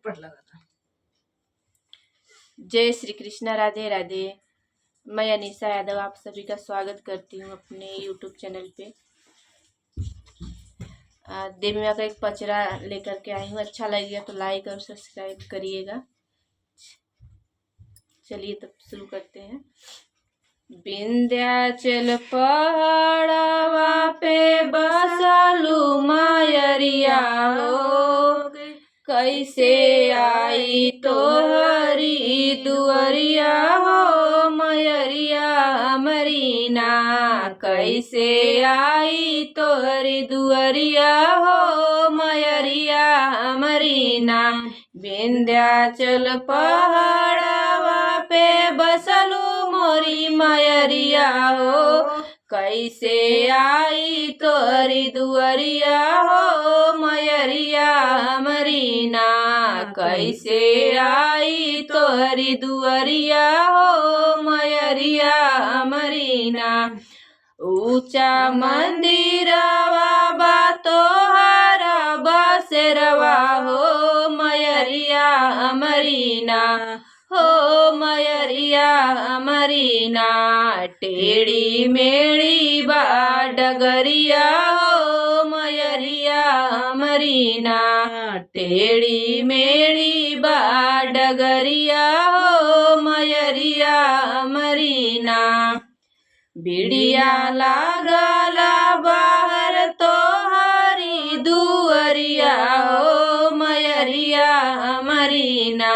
पढ़ लगा था। जय श्री कृष्णा, राधे राधे। मैं अनीसा यादव आप सभी का स्वागत करती हूँ अपने YouTube चैनल पे। देवी माँ का एक पचरा लेकर के आई हूँ। अच्छा लगेगा तो लाइक और सब्सक्राइब करिएगा। चलिए तब शुरू करते हैं। विंध्याचल पहाड़वा पे बसलू मायरिया हो, कैसे आई तोहरी दुअरिया हो मयरिया मरीना, कैसे आई तोहरी दुअरिया हो मयरिया मरीना। विंध्याचल पहाड़वा पे बसलू मोरी मयरिया हो, कैसे आई तोरी दुअरिया हो मयरिया मरीना, कैसे आई तोरी दुअरिया हो मयरिया मरीना। ऊंचा मंदिरवा बा तोहारा बसेरवा हो मयरिया मरीना, हो मयरिया मरीना। टेढ़ी मेढ़ी बा डगरिया हो मयरिया मरीना, टेढ़ी मेढ़ी बा डगरिया हो मयरिया मरीना। बिड़िया लागला बाहर तोहारी दुअरिया हो मयरिया मरीना,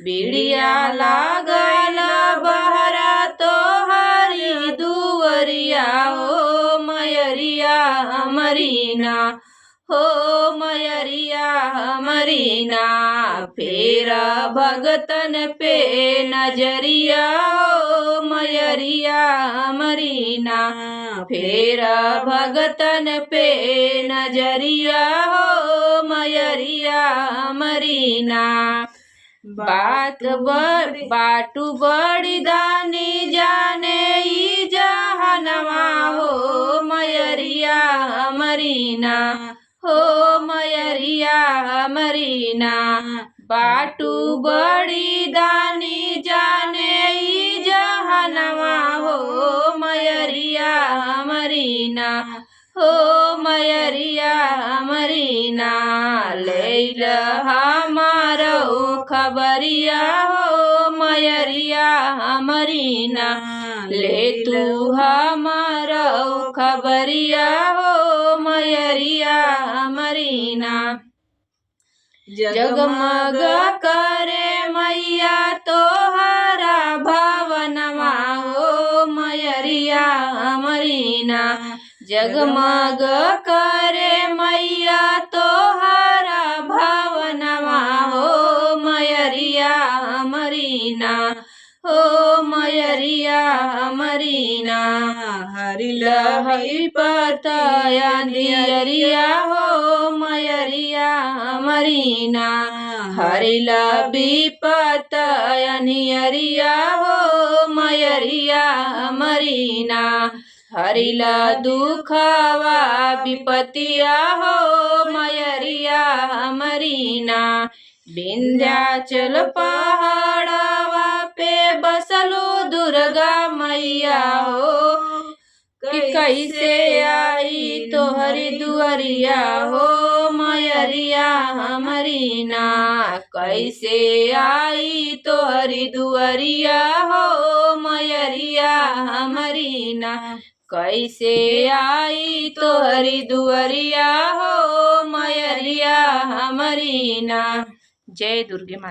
बिड़िया लागला बहरा तोहारी दुअरिया हो मयरिया मरीना, हो मयरिया मरीना। फेर भगतन पे नजरिया हो मयरिया मरीना, फेर भगतन पे नजरिया हो मयरिया मरीना। बाटू बड़ी दानी जाने ई जहनवा हो मयरिया मरीना, हो मयरिया मरीना। बाटू बड़ी दानी जाने ई जहनवा हो मयरिया मरीना, हो मयरिया मरीना। लैल हमारो खबरिया हो मयरिया मरीना, ले तू हमारो खबरिया हो मयरिया मरीना। जगमग करे मैया तोहरा भवनवा हो मयरिया मरीना, जगमग करे मैया तोहरा भवनवा हो मयरिया मरीना, हो मयरिया मरीना। हरिल हई पतया दियरिया हो मयरिया मरीना, हरिल विपत नियरिया हो मयरिया मरीना। हरिल दुखवा विपतिया हो मयरिया मरीना। विंध्याचल पहाड़वा पे बसलू दुर्गा मैया हो, कि कैसे आई तोहरी दुअरिया हो मयरिया मरीना, कैसे आई तोहरी दुअरिया हो मयरिया मरीना, कैसे आई तोहरी दुअरिया हो मयरिया मरीना। जय दुर्गे माता।